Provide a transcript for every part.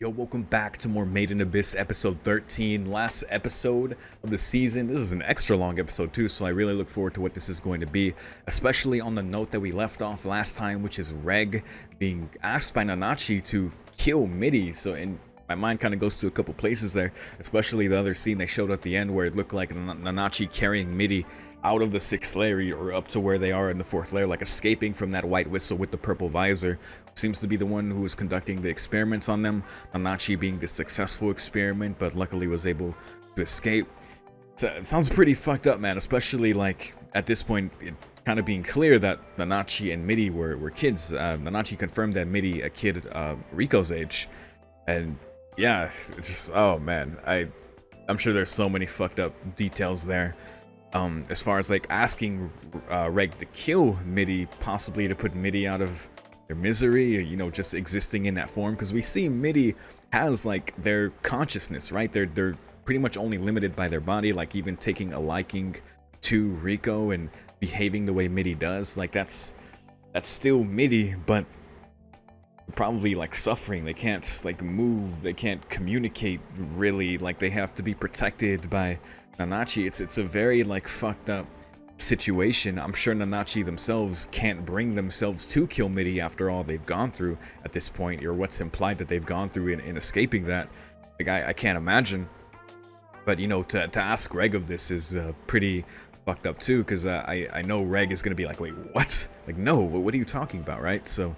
Yo, welcome back to more Made in Abyss episode 13, last episode of the season. This is an extra long episode too, so I really look forward to what this is going to be, especially on the note that we left off last time, which is Reg being asked by Nanachi to kill Midi. So in my mind kind of goes to a couple places there, especially the other scene they showed at the end where it looked like Nanachi carrying Midi out of the 6th layer or up to where they are in the 4th layer, like escaping from that white whistle with the purple visor. Seems to be the one who was conducting the experiments on them, Nanachi being the successful experiment, but luckily was able to escape. So it sounds pretty fucked up, man, especially like at this point it kind of being clear that Nanachi and Midi were kids. Nanachi confirmed that Midi a kid Riko's age, and yeah, it's just, oh man, I'm sure there's so many fucked up details there. As far as like asking Reg to kill Midi, possibly to put Midi out of their misery, or, you know, just existing in that form, because we see Midi has like their consciousness, right? They're pretty much only limited by their body, like even taking a liking to Riko and behaving the way Midi does, like that's still Midi, but probably like suffering. They can't like move, they can't communicate really, like they have to be protected by Nanachi. It's a very like fucked up situation. I'm sure Nanachi themselves can't bring themselves to kill Midi after all they've gone through at this point, or what's implied that they've gone through in escaping that. Like I can't imagine. But you know, to ask Reg of this is pretty fucked up too, because I know Reg is gonna be like, wait, what? Like, no, what are you talking about, right? So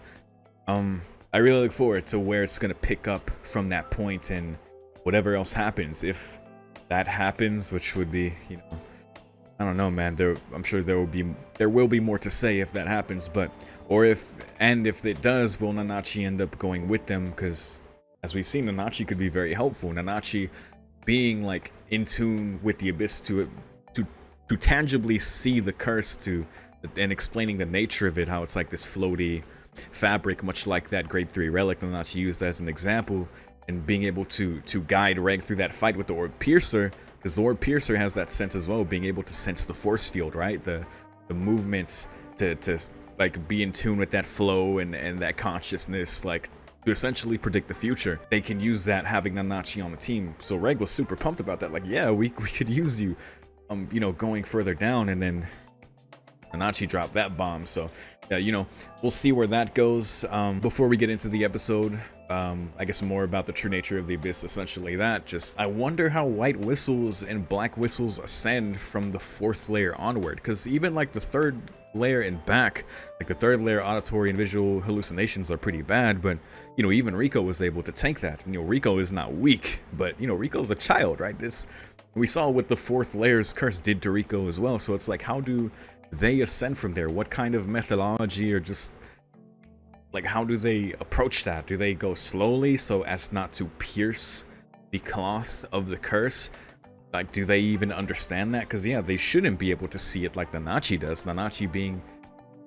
I really look forward to where it's gonna pick up from that point, and whatever else happens, if that happens, which would be, you know, I don't know, man. I'm sure there will be more to say if that happens, but if it does, will Nanachi end up going with them? Because as we've seen, Nanachi could be very helpful. Nanachi being like in tune with the abyss to tangibly see the curse and explaining the nature of it, how it's like this floaty fabric, much like that grade 3 relic Nanachi used as an example, and being able to guide Reg through that fight with the Orb Piercer, because the Orb Piercer has that sense as well, being able to sense the force field, right? The movements to like be in tune with that flow and that consciousness, like to essentially predict the future. They can use that having Nanachi on the team. So Reg was super pumped about that, like, yeah, we could use you, you know, going further down, and then Nanachi dropped that bomb. So yeah, you know, we'll see where that goes. Before we get into the episode, I guess more about the true nature of the abyss. Essentially that, just I wonder how white whistles and black whistles ascend from the 4th layer onward, because even like the 3rd layer and back, like the 3rd layer auditory and visual hallucinations are pretty bad, but you know, even Riko was able to tank that. You know, Riko is not weak, but you know, Riko's a child, right? This, we saw what the 4th layer's curse did to Riko as well. So it's like, how do they ascend from there? What kind of methodology, or just like how do they approach that? Do they go slowly so as not to pierce the cloth of the curse? Like, do they even understand that? Because yeah, they shouldn't be able to see it like Nanachi does. Nanachi being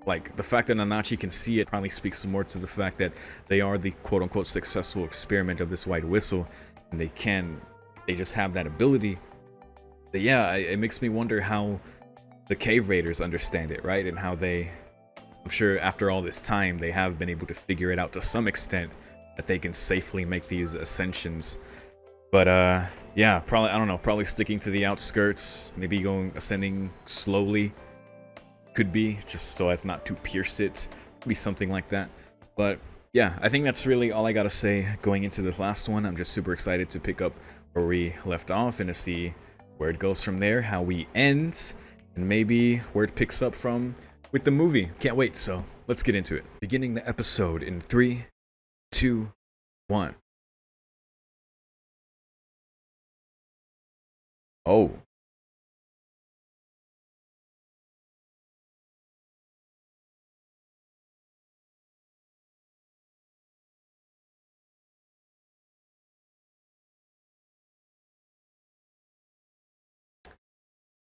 like, the fact that Nanachi can see it probably speaks more to the fact that they are the quote-unquote successful experiment of this white whistle, and they just have that ability. But yeah, it makes me wonder how the cave raiders understand it, right? And how they, I'm sure after all this time, they have been able to figure it out to some extent, that they can safely make these ascensions. But yeah, probably, I don't know, probably sticking to the outskirts, maybe ascending slowly, could be, just so as not to pierce it, could be something like that. But yeah, I think that's really all I gotta say going into this last one. I'm just super excited to pick up where we left off and to see where it goes from there, how we end, and maybe where it picks up from with the movie. Can't wait, so let's get into it. Beginning the episode in 3, 2, 1. Oh.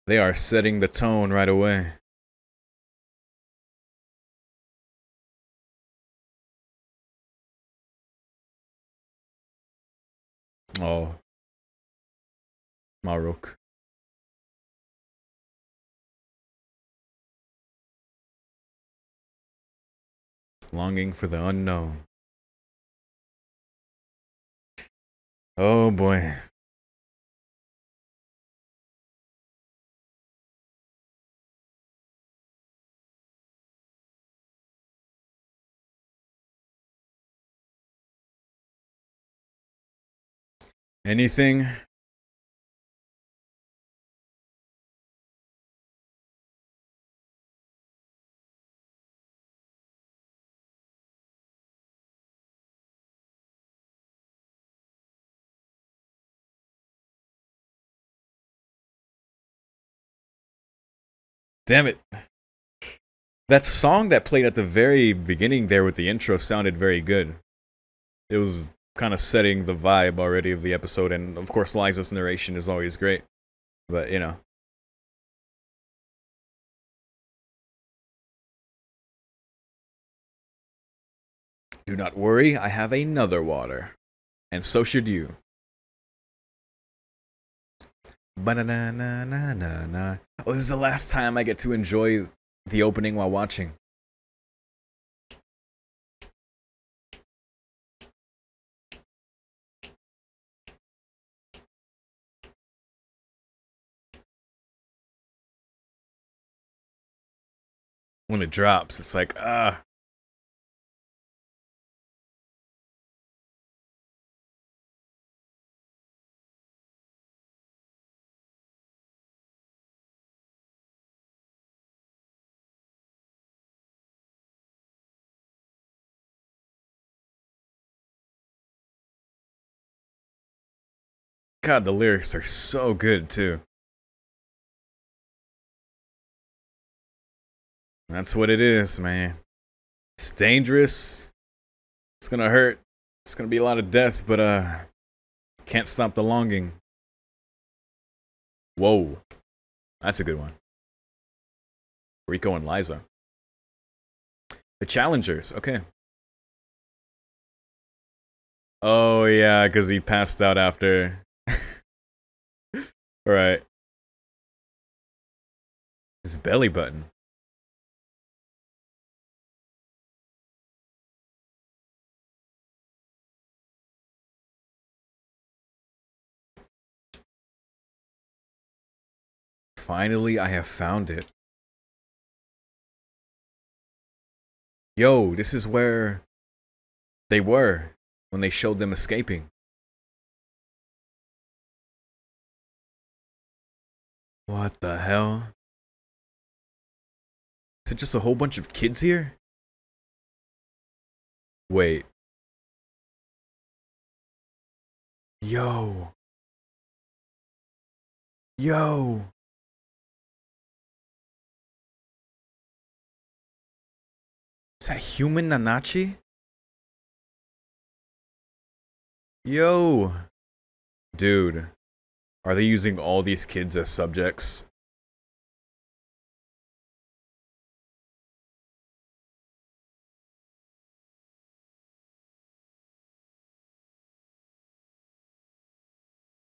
They are setting the tone right away. Oh, Maruk. Longing for the unknown. Oh boy. Anything? Damn it. That song that played at the very beginning there with the intro sounded very good. It was kind of setting the vibe already of the episode, and of course Liza's narration is always great. But, you know. Do not worry, I have another water. And so should you. Ba-na-na-na-na-na-na. Oh, this is the last time I get to enjoy the opening while watching. When it drops, it's like, ah. God, the lyrics are so good, too. That's what it is, man. It's dangerous. It's gonna hurt. It's gonna be a lot of death, but, can't stop the longing. Whoa. That's a good one. Rico and Liza. The Challengers, okay. Oh, yeah, because he passed out after. Right. His belly button. Finally, I have found it. Yo, this is where they were when they showed them escaping. What the hell? Is it just a whole bunch of kids here? Wait. Yo. Yo. Is that human Nanachi? Yo. Dude. Are they using all these kids as subjects?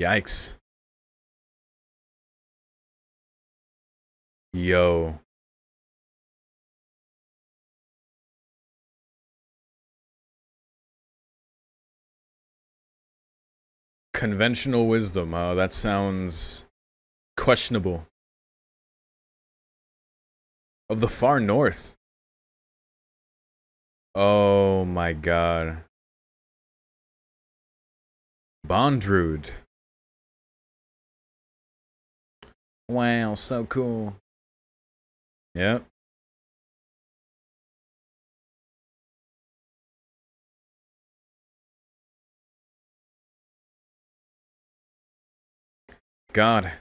Yikes. Yo. Conventional wisdom, huh? That sounds questionable. Of the far north. Oh my god. Bondrude. Wow, so cool. Yep. God.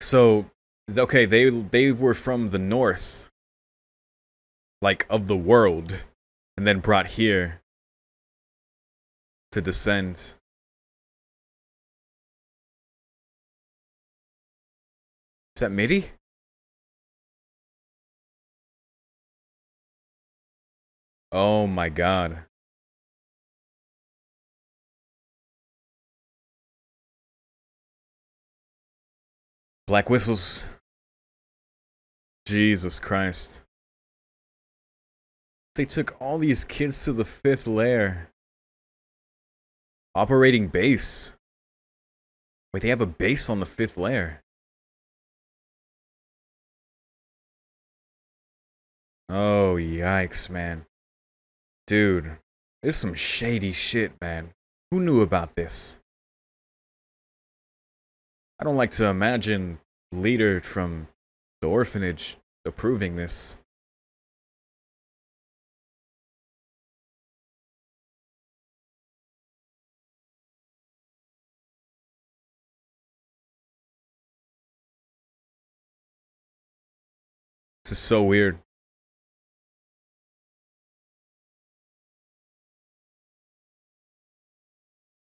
So, okay, they were from the north, like of the world, and then brought here to descend. Is that MIDI? Oh my god. Black whistles. Jesus Christ. They took all these kids to the 5th layer. Operating base. Wait, they have a base on the 5th layer. Oh, yikes, man. Dude, this is some shady shit, man. Who knew about this? I don't like to imagine leader from the orphanage approving this. This is so weird.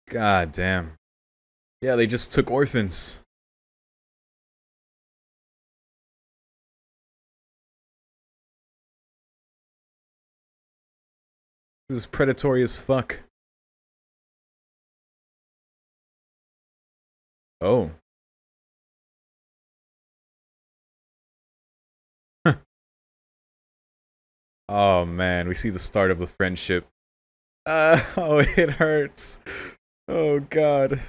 God damn. Yeah, they just took orphans. This is predatory as fuck. Oh. Oh man, we see the start of the friendship. Oh, it hurts. Oh god.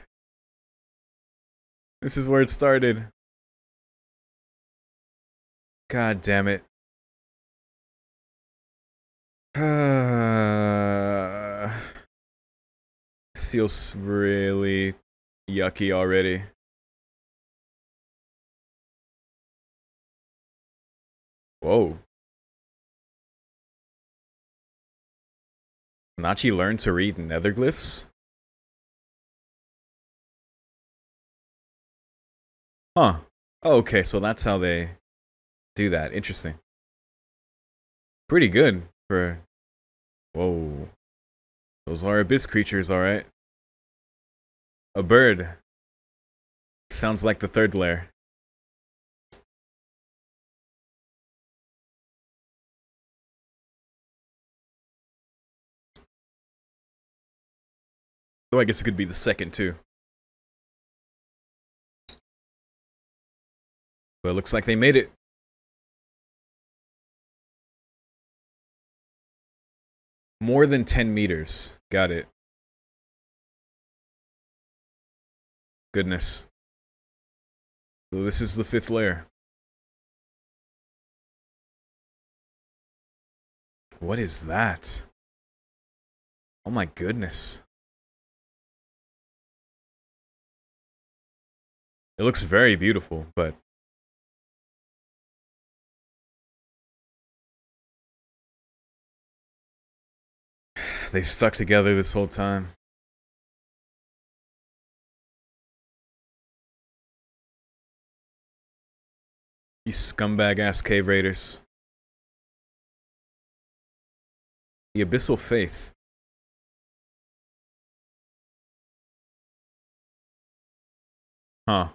This is where it started. God damn it. This feels really yucky already. Whoa. Nachi learned to read netherglyphs? Huh. Oh, okay, so that's how they do that. Interesting. Pretty good for... Whoa. Those are abyss creatures, alright. A bird. Sounds like the 3rd layer. Though I guess it could be the 2nd too. But it looks like they made it. More than 10 meters. Got it. Goodness. So this is the 5th layer. What is that? Oh my goodness. It looks very beautiful, but... They've stuck together this whole time. These scumbag-ass cave raiders. The Abyssal Faith. Huh.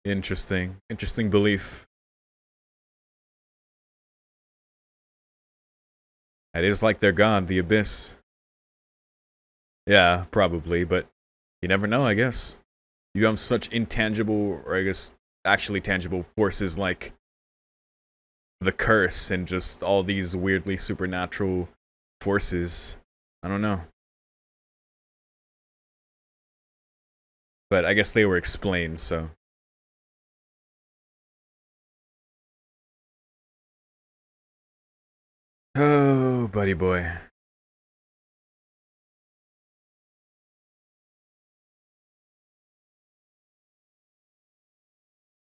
Interesting. Interesting belief. It is like their god, the Abyss. Yeah, probably, but you never know, I guess. You have such intangible, or I guess actually tangible forces like the curse and just all these weirdly supernatural forces. I don't know. But I guess they were explained, so. Oh, buddy boy.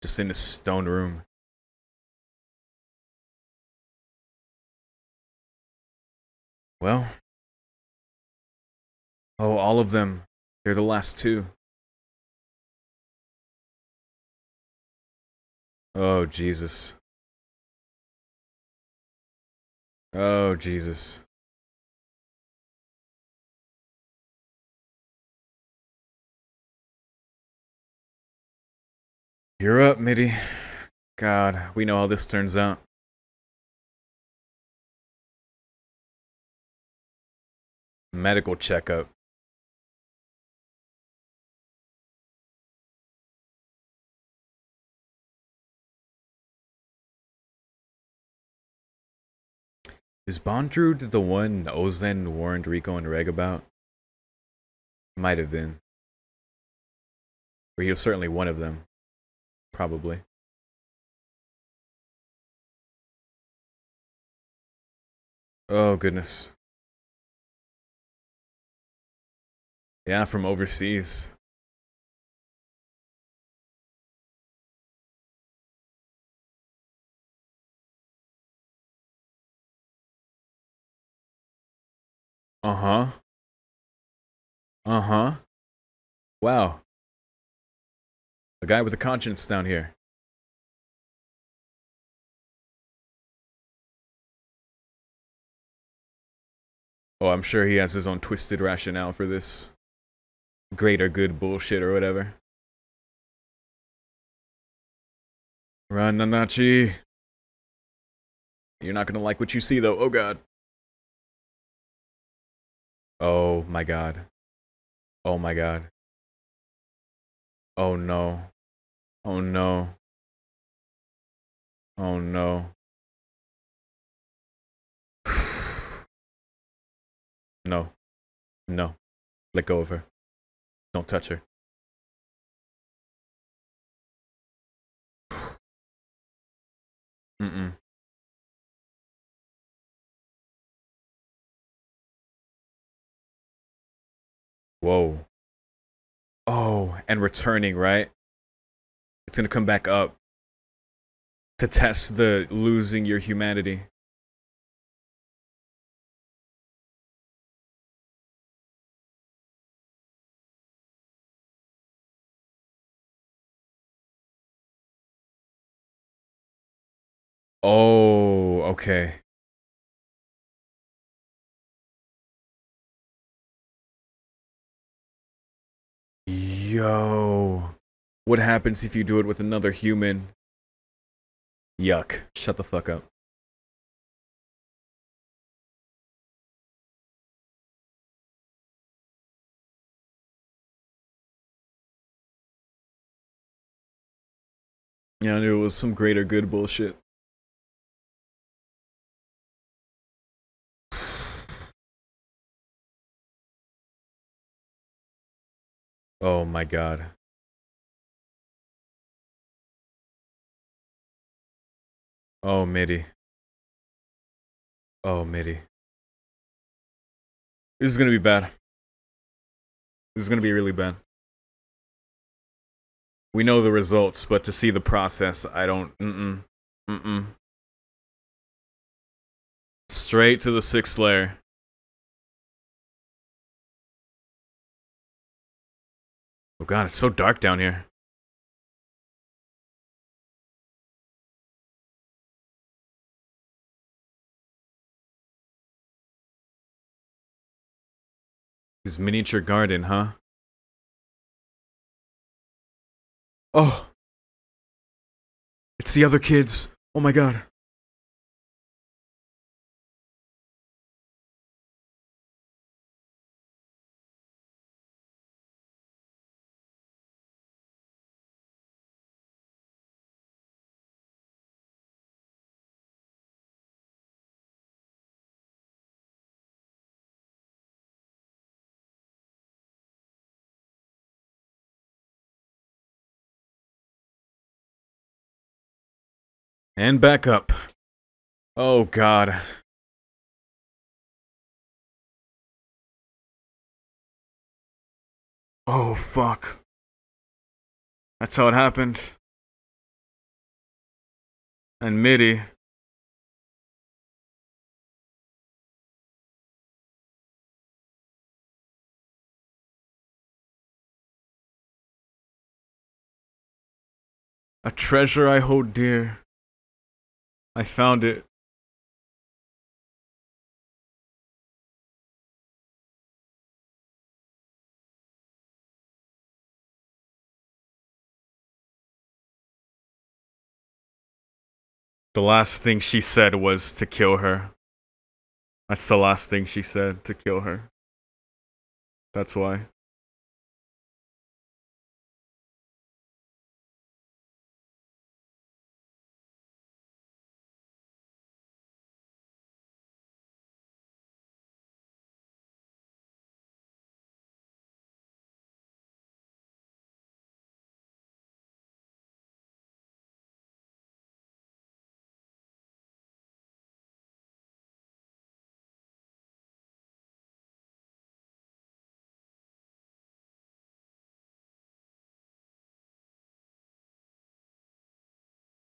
Just in this stone room. Well. Oh, all of them. They're the last 2. Oh, Jesus. Oh, Jesus. You're up, Mitty. God, we know how this turns out. Medical checkup. Is Bondrewd the one Ozen warned Rico and Reg about? Might have been. Or he was certainly one of them. Probably. Oh, goodness. Yeah, from overseas. Uh-huh. Uh-huh. Wow. A guy with a conscience down here. Oh, I'm sure he has his own twisted rationale for this greater good bullshit or whatever. Run, Nanachi. You're not gonna like what you see, though. Oh, God. Oh, my God. Oh, my God. Oh, no. Oh, no. Oh, no. No. No. Let go of her. Don't touch her. Mm-mm. Whoa. Oh, and returning, right? It's gonna come back up to test the losing your humanity. Oh, okay. Yo. What happens if you do it with another human? Yuck. Shut the fuck up. Yeah, I knew it was some greater good bullshit. Oh my god. Oh, Mitty. Oh, Mitty. This is gonna be bad. This is gonna be really bad. We know the results, but to see the process, I don't. Mm-mm. Mm-mm. Straight to the 6th layer. Oh god, it's so dark down here. His miniature garden, huh? Oh, it's the other kids. Oh my god. And back up. Oh god. Oh fuck. That's how it happened. And Mitty. A treasure I hold dear. I found it. The last thing she said was to kill her. That's the last thing she said, to kill her. That's why.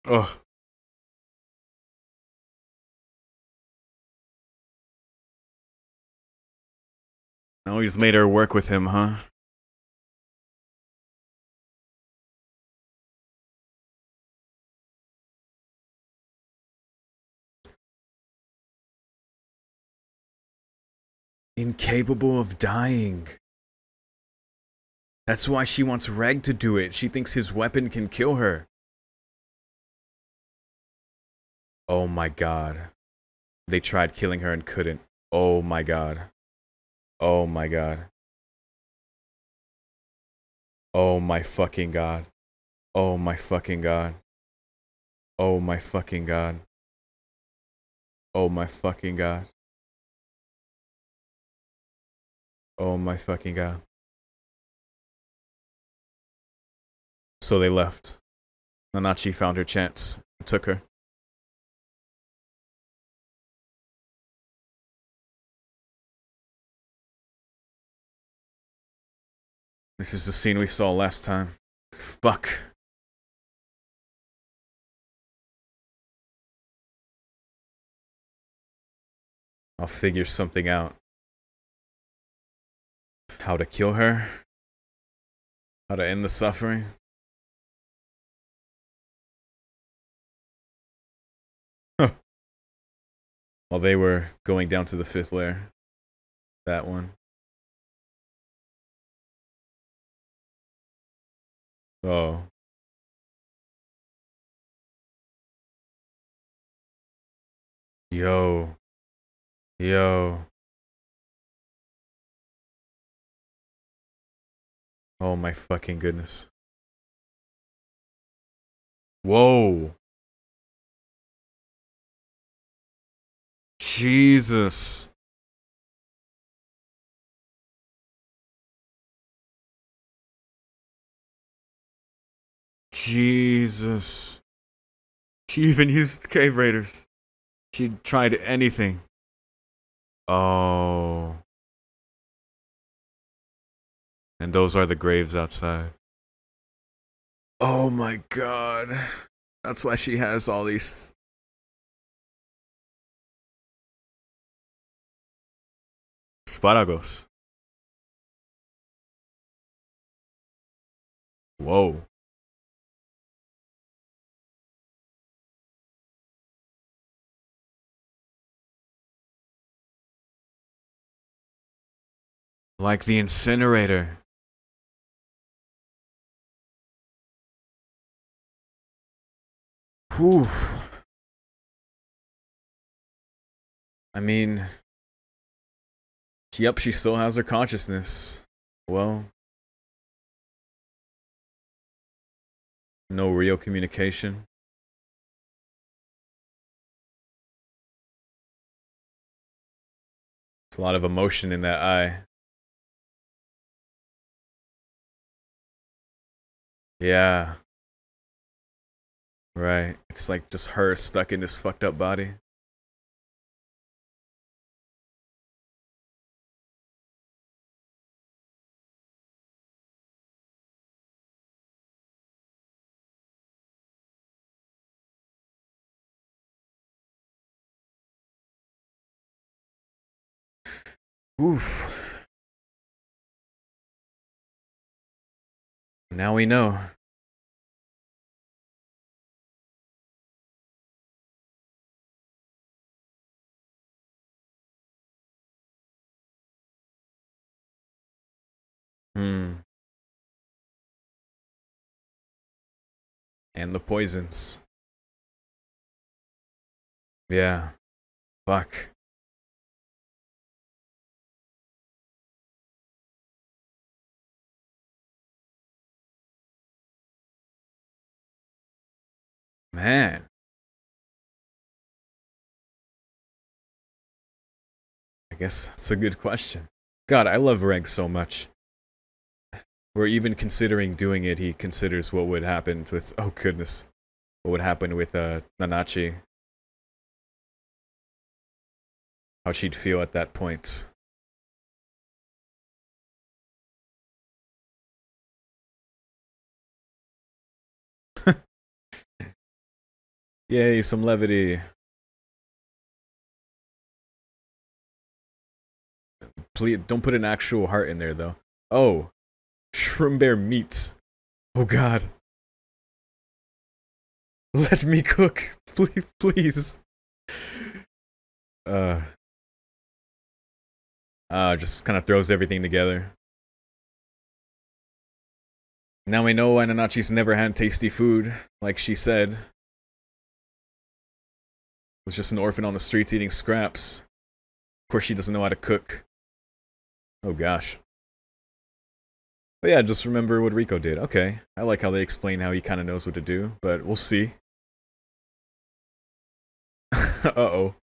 Oh. Now he's made her work with him, huh? Incapable of dying. That's why she wants Reg to do it. She thinks his weapon can kill her. Oh my god. They tried killing her and couldn't. Oh my god. Oh my god. Oh my fucking god. Oh my fucking god. Oh my fucking god. Oh my fucking god. Oh my fucking god. So they left. Nanachi found her chance and took her. This is the scene we saw last time. Fuck. I'll figure something out. How to kill her? How to end the suffering? While they were going down to the 5th layer. That one. Oh. Yo. Yo. Oh my fucking goodness. Whoa. Jesus. Jesus. She even used cave raiders. She tried anything. Oh. And those are the graves outside. Oh my god. That's why she has all these. Sparagos. Whoa. Like the incinerator. Whew. I mean, yep, she still has her consciousness. Well, no real communication. There's a lot of emotion in that eye. Yeah. Right. It's like just her stuck in this fucked up body. Oof. Now we know. Hmm. And the poisons. Yeah. Fuck. Man. I guess that's a good question. God, I love Reg so much. We're even considering doing it. He considers what would happen with. Oh goodness. What would happen with Nanachi. How she'd feel at that point. Yay, some levity. Please don't put an actual heart in there though. Oh, shroom bear meats. Oh god. Let me cook. Please, please. Uh just kind of throws everything together. Now we know why Nanachi's never had tasty food, like she said. Was just an orphan on the streets eating scraps. Of course she doesn't know how to cook. Oh gosh. But yeah, just remember what Rico did. Okay. I like how they explain how he kind of knows what to do, but we'll see. Uh-oh.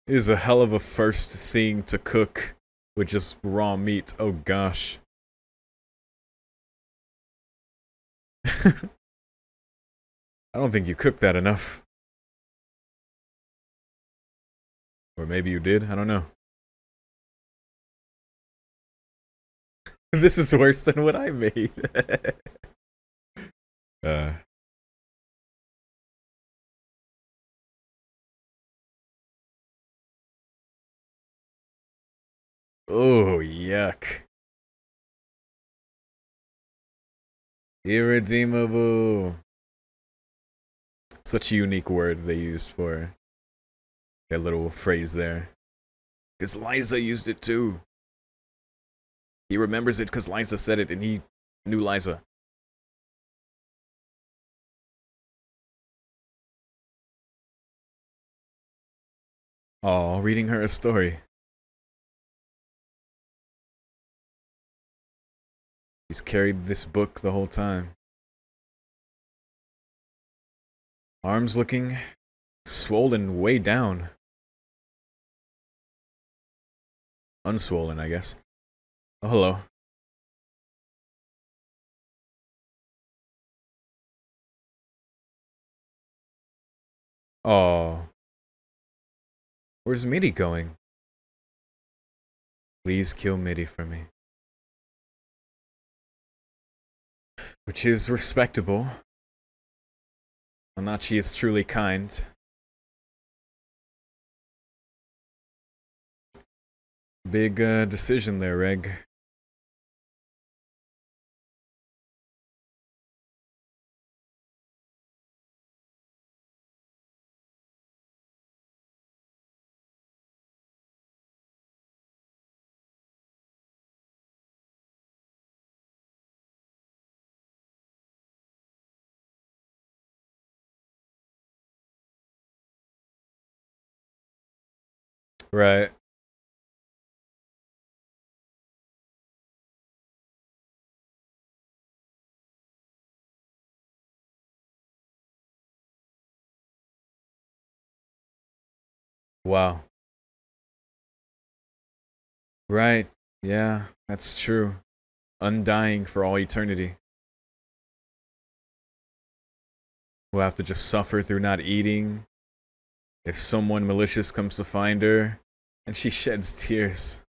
It is a hell of a first thing to cook with just raw meat. Oh gosh. I don't think you cooked that enough. Or maybe you did, I don't know. This is worse than what I made. uh. Oh, yuck. Irredeemable. Such a unique word they used for that little phrase there. Because Liza used it too. He remembers it because Liza said it and he knew Liza. Oh, reading her a story. He's carried this book the whole time. Arms looking swollen way down. Unswollen, I guess. Oh, hello. Oh. Where's Mitty going? Please kill Mitty for me. Which is respectable. Anachi is truly kind. Big decision there, Reg. Right. Wow. Right. Yeah, that's true. Undying for all eternity. We'll have to just suffer through not eating. If someone malicious comes to find her, and she sheds tears.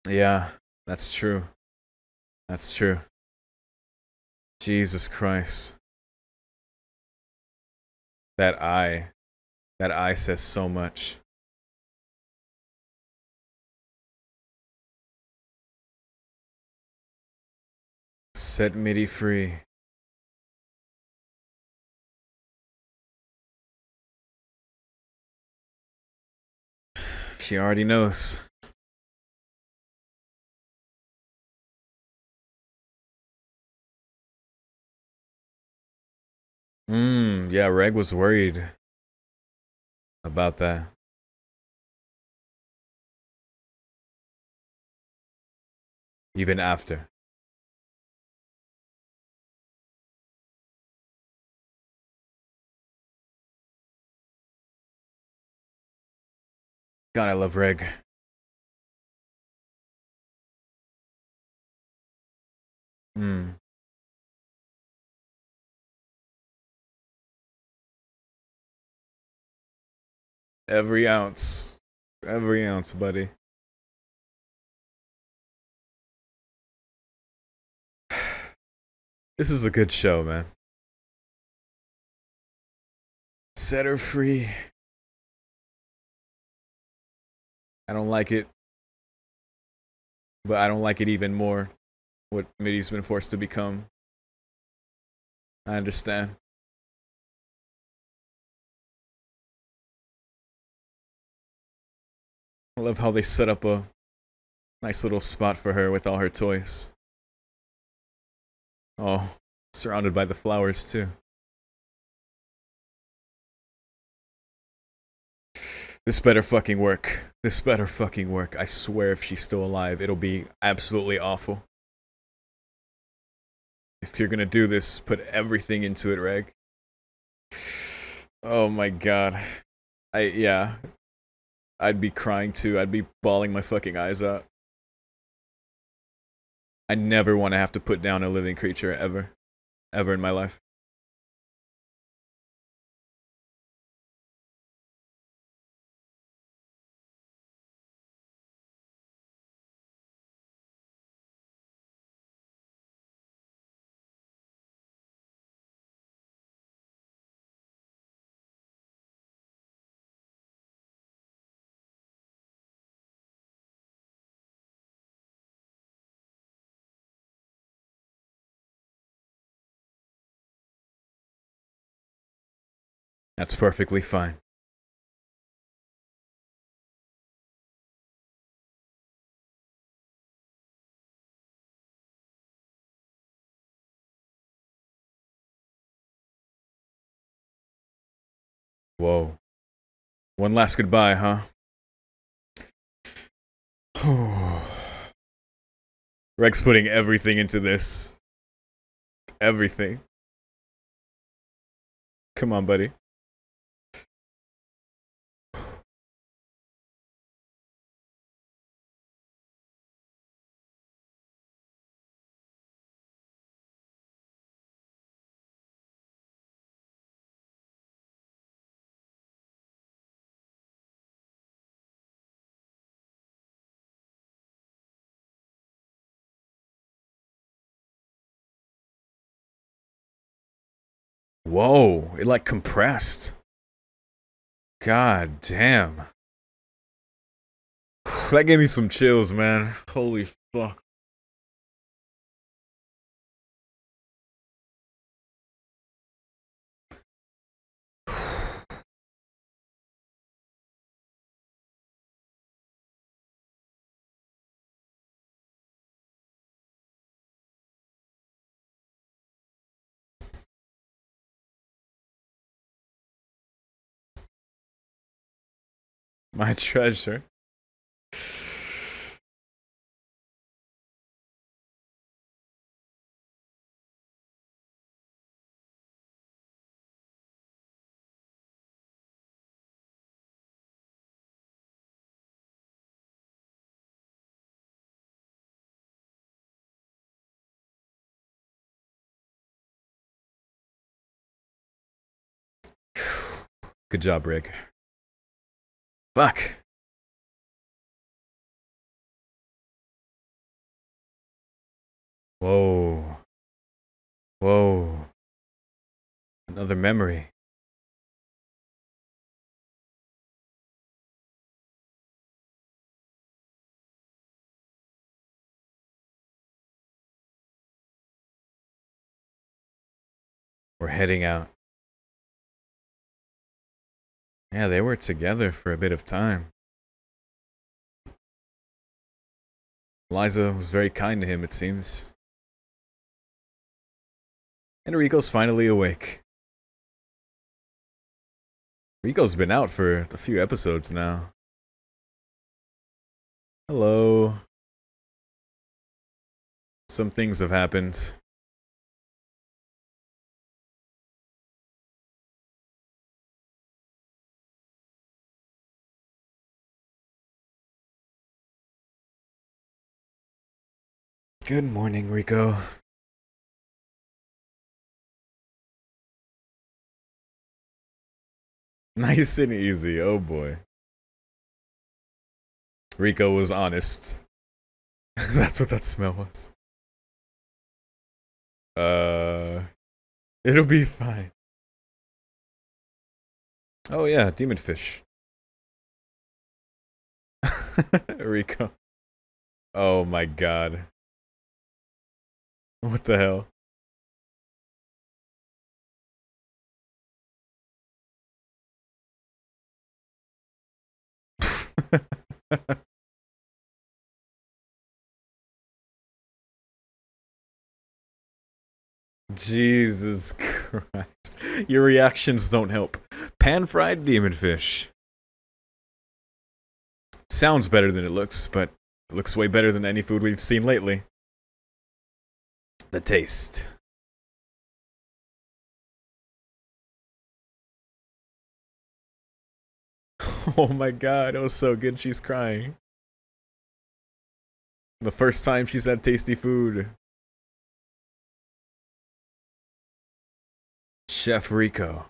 Yeah, that's true. That's true. Jesus Christ. That eye. That eye says so much. Set Mitty free. She already knows. Yeah, Reg was worried about that. Even after. God, I love Reg. Hmm. Every ounce. Every ounce, buddy. This is a good show, man. Set her free. I don't like it, but I don't like it even more. What Mitty's been forced to become. I understand. I love how they set up a nice little spot for her with all her toys. Oh, surrounded by the flowers, too. This better fucking work. This better fucking work. I swear if she's still alive, it'll be absolutely awful. If you're gonna do this, put everything into it, Reg. Oh my god. Yeah. I'd be crying too. I'd be bawling my fucking eyes out. I never want to have to put down a living creature, ever. Ever in my life. That's perfectly fine. Whoa. One last goodbye, huh? Reg's putting everything into this. Everything. Come on, buddy. Whoa, it like compressed. God damn. That gave me some chills, man. Holy fuck. My treasure. Good job, Rig. Fuck. Whoa. Whoa. Another memory. We're heading out. Yeah, they were together for a bit of time. Liza was very kind to him, it seems. And Rico's finally awake. Rico's been out for a few episodes now. Hello. Some things have happened. Good morning, Rico. Nice and easy, oh boy. Rico was honest. That's what that smell was. Uh, it'll be fine. Oh yeah, demon fish. Rico. Oh my god. What the hell? Jesus Christ. Your reactions don't help. Pan-fried demon fish. Sounds better than it looks, but it looks way better than any food we've seen lately. The taste. Oh my god, it was so good she's crying. The first time she's had tasty food. Chef Rico.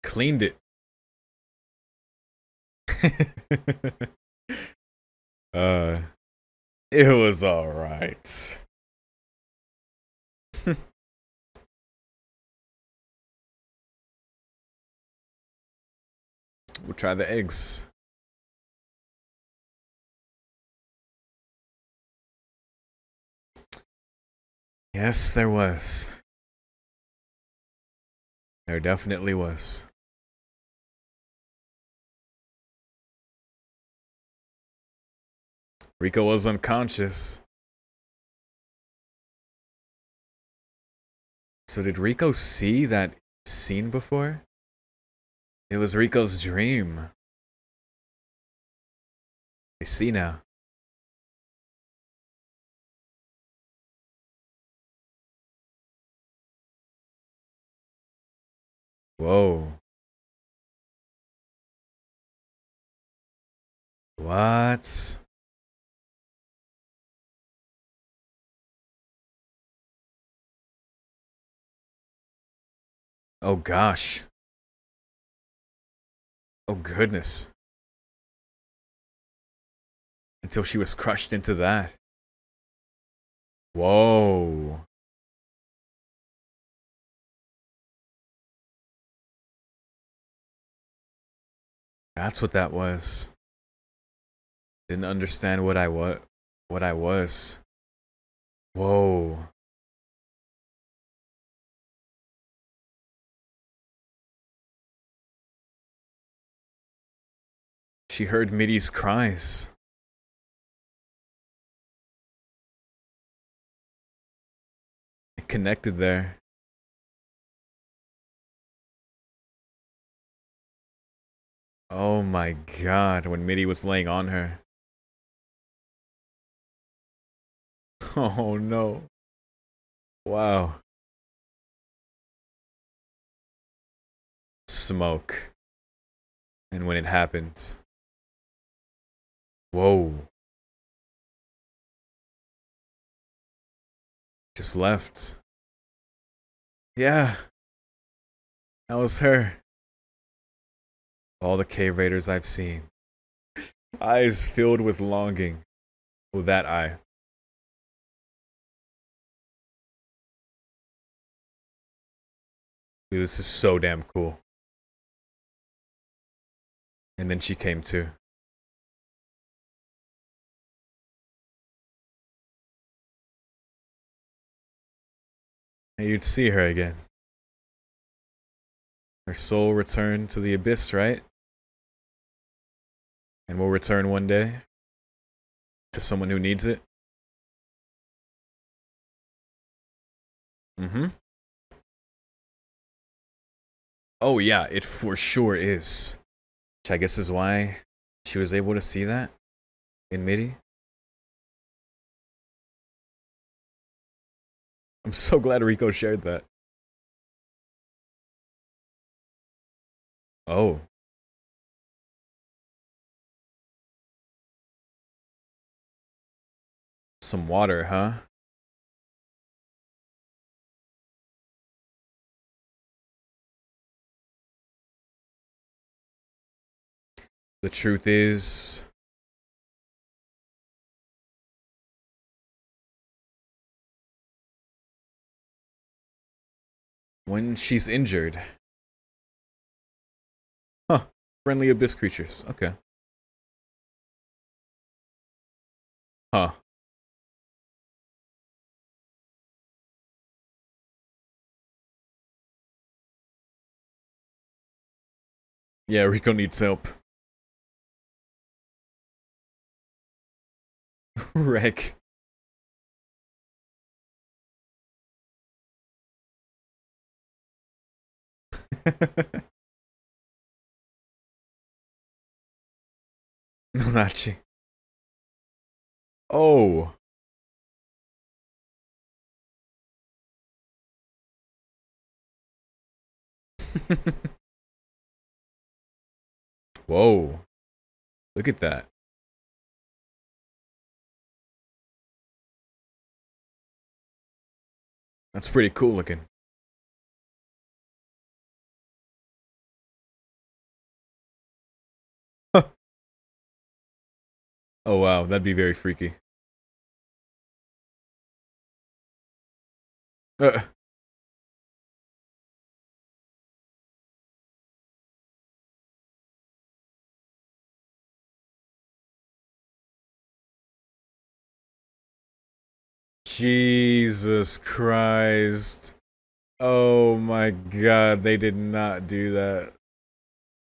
Cleaned it. uh, it was alright. We'll try the eggs. Yes, there was. There definitely was. Rico was unconscious. So did Rico see that scene before? It was Rico's dream. I see now. Whoa. What? Oh gosh. Oh goodness. Until she was crushed into that. Whoa. That's what that was. Didn't understand what I was. Whoa. She heard Mitty's cries. It connected there. Oh my god, when Mitty was laying on her. Oh no. Wow. Smoke. And when it happened. Whoa. Just left. Yeah. That was her. All the cave raiders I've seen. Eyes filled with longing. Oh, that eye. Dude, this is so damn cool. And then she came to. And you'd see her again. Her soul returned to the abyss, right? And will return one day to someone who needs it. Mm-hmm. Oh yeah, it for sure is. Which I guess is why she was able to see that in MIDI. I'm so glad Rico shared that. Oh. Some water, huh? The truth is, When she's injured. Huh. Friendly abyss creatures. Okay. Huh. Yeah, Rico needs help. Wreck. Nonachi. Oh. Whoa. Look at that. That's pretty cool looking. Oh wow, that'd be very freaky. Uh, Jesus Christ. Oh my god, they did not do that.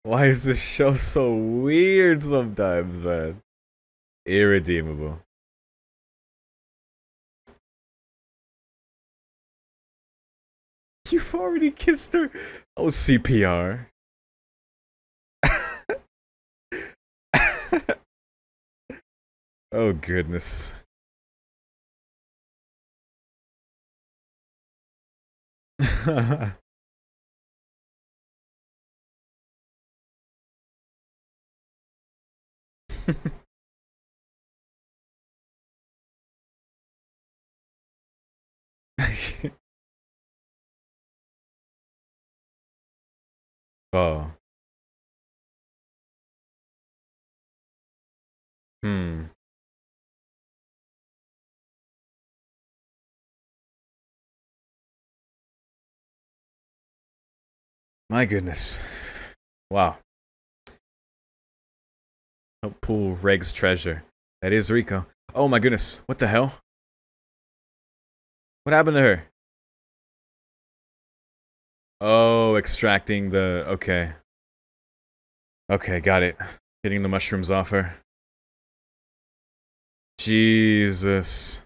Why is this show so weird sometimes, man? Irredeemable. You've already kissed her? Oh, CPR. Oh, goodness. Oh. Hmm. My goodness. Wow. Help pull Reg's treasure. That is Rico. Oh my goodness. What the hell? What happened to her? Oh, extracting the... Okay. Okay, got it. Getting the mushrooms off her. Jesus.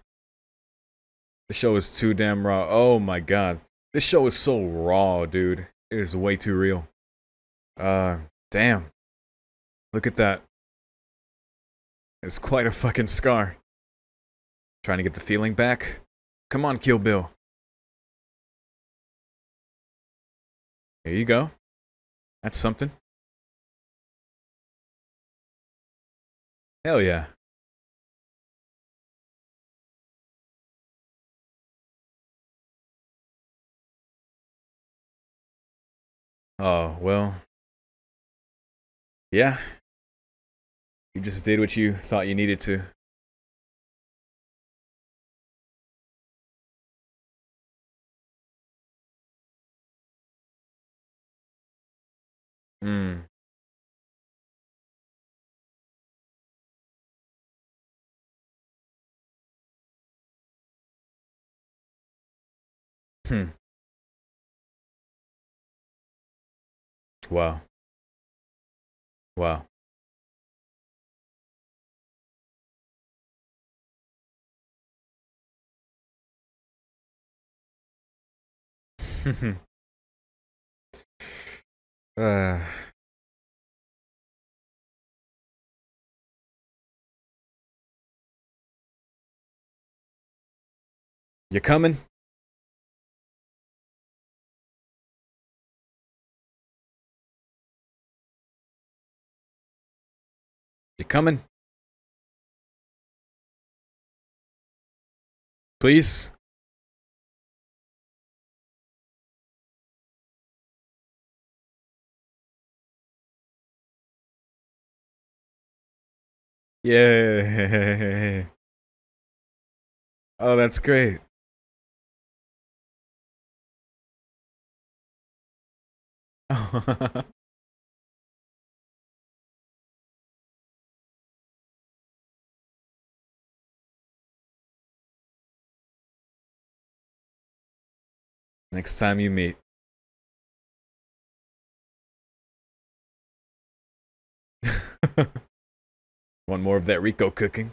The show is too damn raw. Oh my god. This show is so raw, dude. It is way too real. Damn. Look at that. It's quite a fucking scar. Trying to get the feeling back. Come on, Kill Bill. Here you go. That's something. Hell yeah. Oh, well. Yeah. You just did what you thought you needed to. Hmm. Hmm. Wow. Wow. uh, you coming? You coming? Please? Yeah. Oh, that's great. Next time you meet. Want more of that Rico cooking?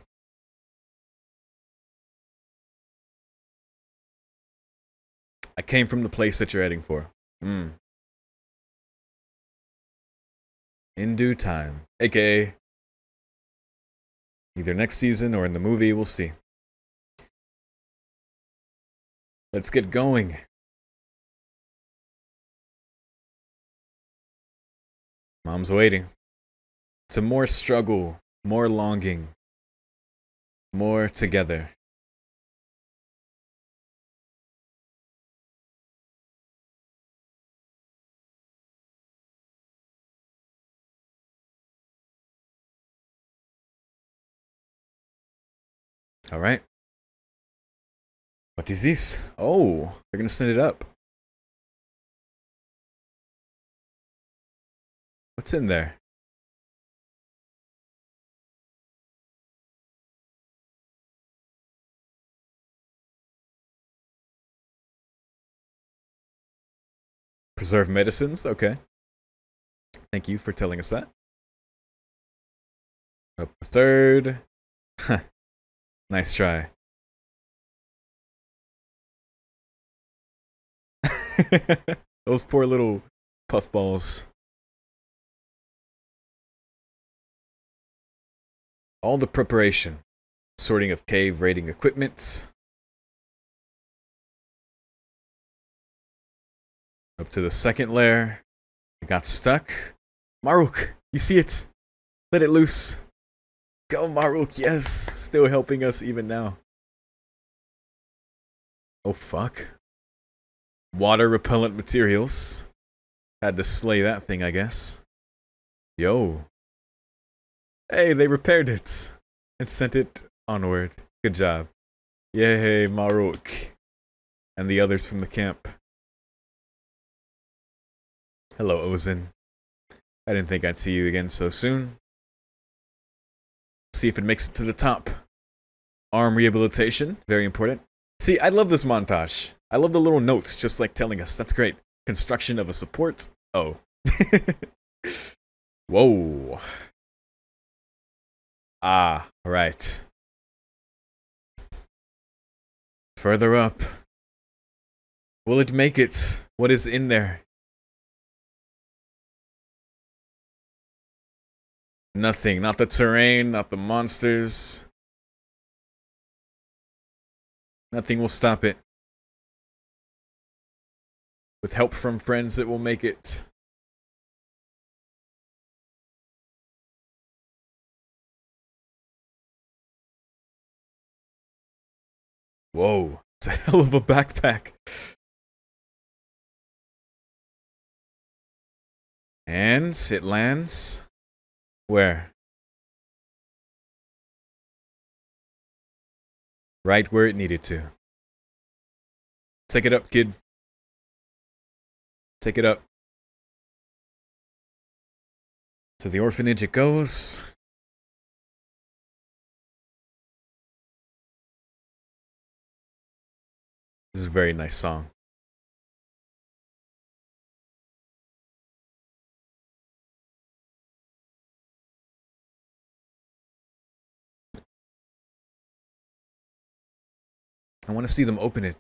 I came from the place that you're heading for. Hmm. In due time. AKA either next season or in the movie, we'll see. Let's get going. Mom's waiting. Some more struggle, more longing, more together. All right. What is this? Oh, they're gonna send it up. What's in there? Preserved medicines? Okay. Thank you for telling us that. Up a third. Nice try. Those poor little puffballs. All the preparation. Sorting of cave raiding equipment. Up to the second layer. It got stuck. Maruk, you see it? Let it loose. Go, Maruk, yes. Still helping us even now. Oh, fuck. Water repellent materials. Had to slay that thing, I guess. Yo. Hey, they repaired it. And sent it onward. Good job. Yay, Maruk. And the others from the camp. Hello, Ozin. I didn't think I'd see you again so soon. See if it makes it to the top. Arm rehabilitation, very important. See, I love this montage. I love the little notes just like telling us. That's great. Construction of a support. Oh. Whoa. Ah, right. Further up. Will it make it? What is in there? Nothing. Not the terrain, not the monsters. Nothing will stop it. With help from friends, it will make it. Whoa. It's a hell of a backpack. And it lands. Where? Right where it needed to. Take it up, kid. Take it up. To the orphanage it goes. This is a very nice song. I want to see them open it.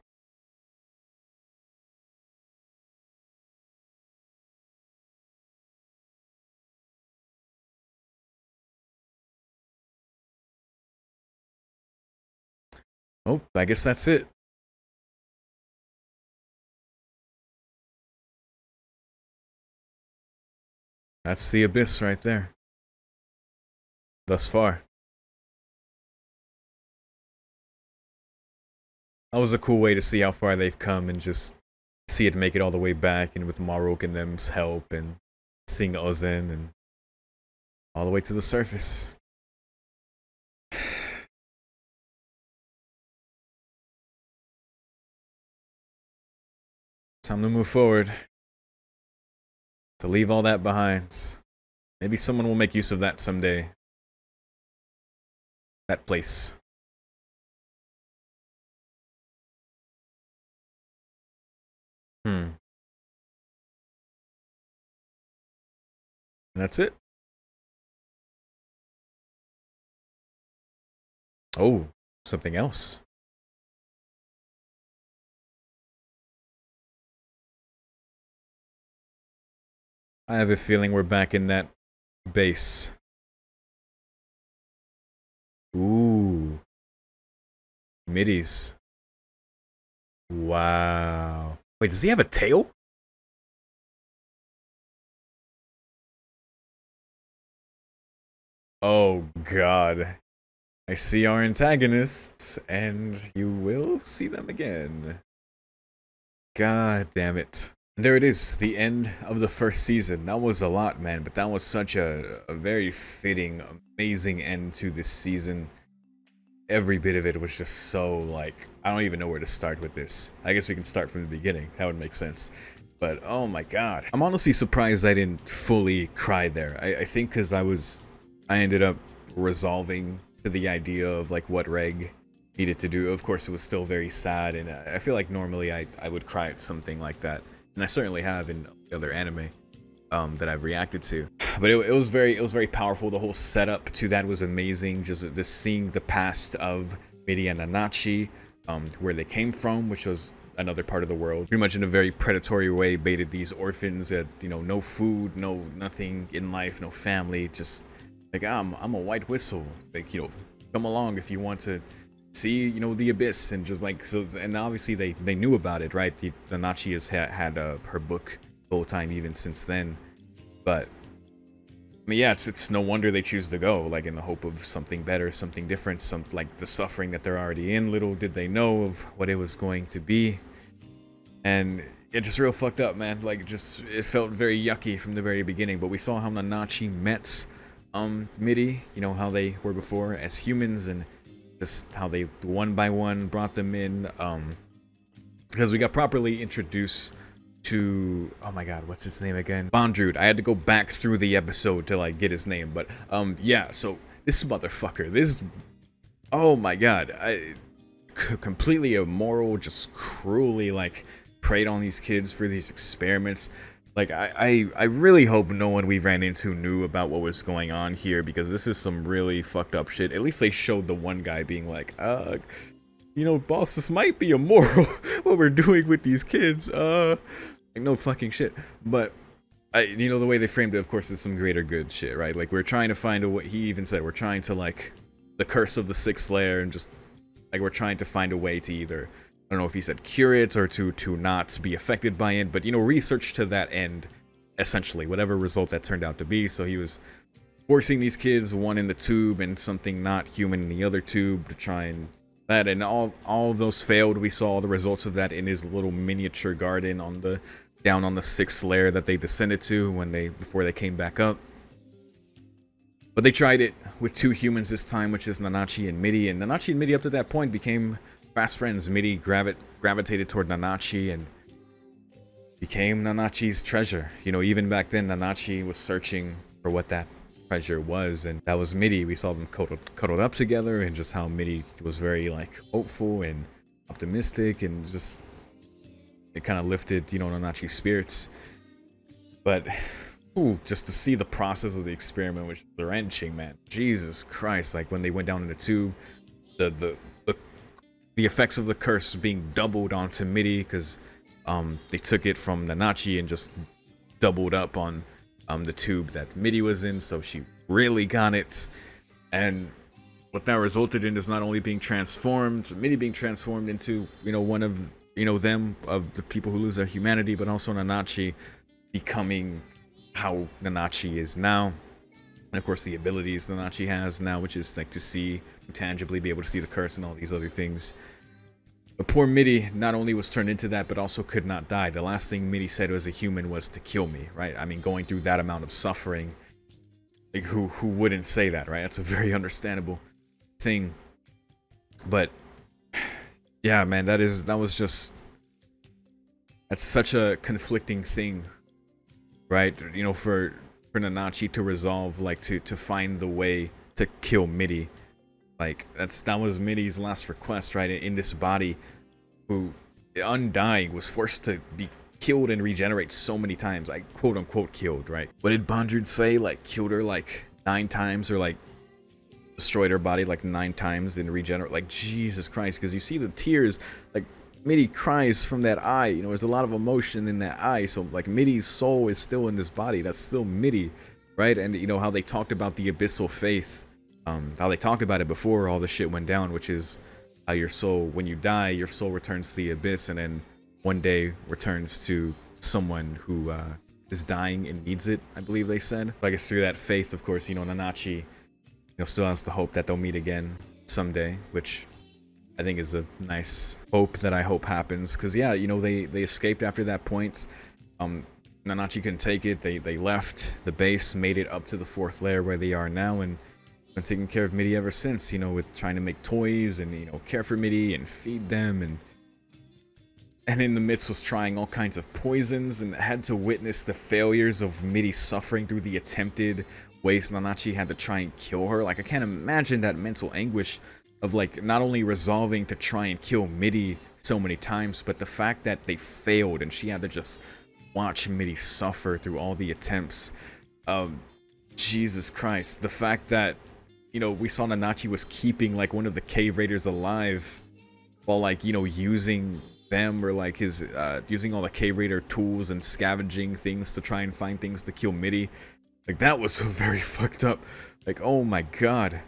Oh, I guess that's it. That's the abyss right there. Thus far. That was a cool way to see how far they've come and just see it make it all the way back, and with Marok and them's help and seeing Ozen and all the way to the surface. Time to move forward. To leave all that behind. Maybe someone will make use of that someday. That place. And that's it. Oh, something else. I have a feeling we're back in that base. Ooh. Middies. Wow. Wait, does he have a tail? Oh, God. I see our antagonists, and you will see them again. God damn it. There it is, the end of the first season. That was a lot, man, but that was such a very fitting, amazing end to this season. Every bit of it was just so, like, I don't even know where to start with this. I guess we can start from the beginning. That would make sense. But, oh my god. I'm honestly surprised I didn't fully cry there. I think because I ended up resolving to the idea of, like, what Reg needed to do. Of course, it was still very sad, and I feel like normally I would cry at something like that. And I certainly have in other anime that I've reacted to. But it was very powerful. The whole setup to that was amazing. Just seeing the past of Midi and Nanachi, where they came from, which was another part of the world. Pretty much in a very predatory way, baited these orphans that, you know, no food, no nothing in life, no family, just like, I'm a white whistle. Like, you know, come along if you want to see, you know, the abyss. And just like, so, and obviously they knew about it, right? Nanachi has had her book the whole time, even since then. But I mean, yeah, it's no wonder they choose to go, like, in the hope of something better, something different, some, like, the suffering that they're already in. Little did they know of what it was going to be. And it just real fucked up, man. Like, just, it felt very yucky from the very beginning. But we saw how Nanachi met Midi, you know, how they were before as humans, and just how they one by one brought them in, because we got properly introduced to, oh my god, what's his name again? Bondrude. I had to go back through the episode to, like, get his name, but yeah, so this motherfucker, this, oh my god, completely immoral, just cruelly, like, preyed on these kids for these experiments. Like, I really hope no one we ran into knew about what was going on here, because this is some really fucked up shit. At least they showed the one guy being like, you know, boss, this might be immoral, what we're doing with these kids, like, no fucking shit. But, you know, the way they framed it, of course, is some greater good shit, right? Like, we're trying to find a way, he even said, we're trying to, like, the curse of the sixth layer, and just, like, we're trying to find a way to either, I don't know if he said cure it, or to not be affected by it, but, you know, research to that end, essentially, whatever result that turned out to be. So he was forcing these kids, one in the tube, and something not human in the other tube, to try and that, and all of those failed. We saw the results of that in his little miniature garden on the down on the sixth layer that they descended to before they came back up. But they tried it with two humans this time, which is Nanachi and Midi. And Nanachi and Midi up to that point became fast friends. Midi gravitated toward Nanachi and became Nanachi's treasure. You know, even back then, Nanachi was searching for what that treasure was, and that was Midi. We saw them cuddled up together, and just how Midi was very, like, hopeful and optimistic, and just it kind of lifted, you know, Nanachi's spirits. But ooh, just to see the process of the experiment, which is wrenching, man. Jesus Christ! Like, when they went down in the tube, the effects of the curse being doubled onto Midi, because they took it from Nanachi and just doubled up on the tube that Midi was in, so she really got it. And what that resulted in is not only being transformed, Midi being transformed into, you know, one of, you know, them, of the people who lose their humanity, but also Nanachi becoming how Nanachi is now. And of course the abilities Nanachi has now, which is like to see, tangibly be able to see the curse and all these other things. But poor Midi not only was turned into that, but also could not die. The last thing Midi said as a human was to kill me, right? I mean, going through that amount of suffering, like, who wouldn't say that, right? That's a very understandable thing. But yeah, man, that's such a conflicting thing right? You know, for Nanachi to resolve, like to find the way to kill Midi. Like that was Midi's last request, right? In this body, who undying was forced to be killed and regenerate so many times, like quote unquote killed, right? What did Bondrewd say? Like killed her like 9 times, or like destroyed her body like 9 times and regenerate. Like Jesus Christ, because you see the tears, like Midi cries from that eye. You know, there's a lot of emotion in that eye. So like Midi's soul is still in this body. That's still Midi, right? And you know how they talked about the abyssal faith, how they talked about it before all the shit went down, which is how your soul, when you die, your soul returns to the abyss, and then one day returns to someone who is dying and needs it, I believe they said. But I guess through that faith, of course, you know, Nanachi, you know, still has the hope that they'll meet again someday, which I think is a nice hope that I hope happens. Because yeah, you know, they escaped after that point. Nanachi couldn't take it. They left the base, made it up to the 4th layer where they are now, and been taking care of Midi ever since, you know, with trying to make toys and, you know, care for Midi and feed them, and in the midst was trying all kinds of poisons, and had to witness the failures of Midi suffering through the attempted ways Nanachi had to try and kill her. Like, I can't imagine that mental anguish of, like, not only resolving to try and kill Midi so many times, but the fact that they failed and she had to just watch Midi suffer through all the attempts. Jesus Christ. The fact that, you know, we saw Nanachi was keeping, like, one of the cave raiders alive while, like, you know, using them, or like his using all the cave raider tools and scavenging things to try and find things to kill Midi. Like, that was so very fucked up. Like, oh my god.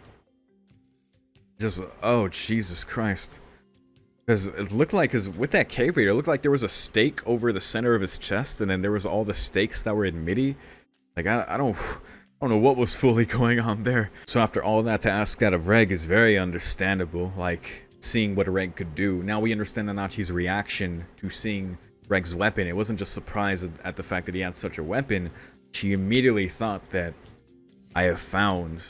Just, oh Jesus Christ. Because it looked like, because with that cave raider, it looked like there was a stake over the center of his chest, and then there was all the stakes that were in Midi. Like, I don't know what was fully going on there. So after all that, to ask that of Reg is very understandable. Like, seeing what Reg could do. Now we understand Nanachi's reaction to seeing Reg's weapon. It wasn't just surprise at the fact that he had such a weapon. She immediately thought that, I have found